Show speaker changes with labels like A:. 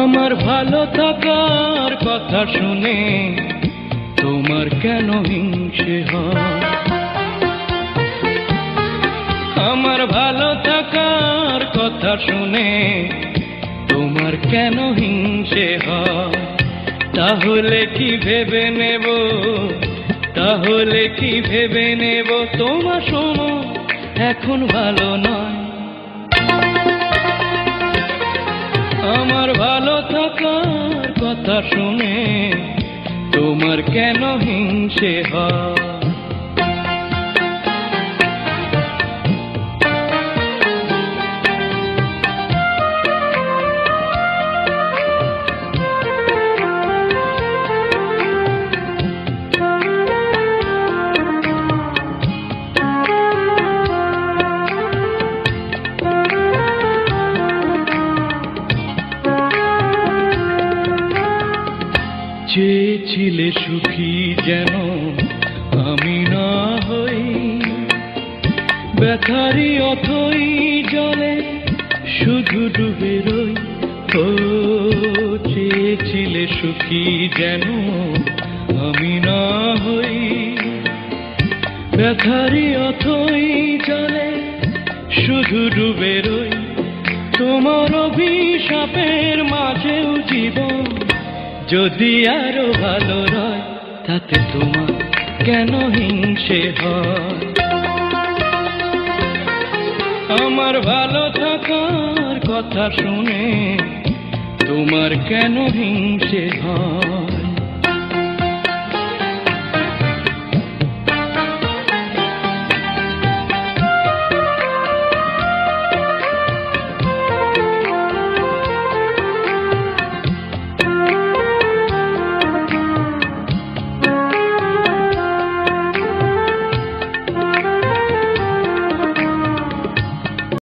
A: আমার ভালো থাকার কথা শুনে তোমার কেন হিংসে হয়? আমার ভালো থাকার কথা শুনে তোমার কেন হিংসে হয়? তাহলে কি ভেবে নেব, তাহলে কি ভেবে নেব তোমার সময় এখন ভালো নয়? আমার ভালো থাকার কথা শুনে তোমার কেন হিংসে হয়? চেয়েছিলে সুখী যেন আমি না হই, ব্যথারি অথই জলে শুধু ডুবে রই। ও চেয়েছিলে সুখী যেন আমি না হই, ব্যথারি অথই জলে শুধু ডুবে রই। তোমার অভিশাপের মাঝেও জীবন যদি আরো ভালো রয়, তাতে তোমার কেন হিংসে হয়? আমার ভালো থাকার কথা শুনে তোমার কেন হিংসে হয়?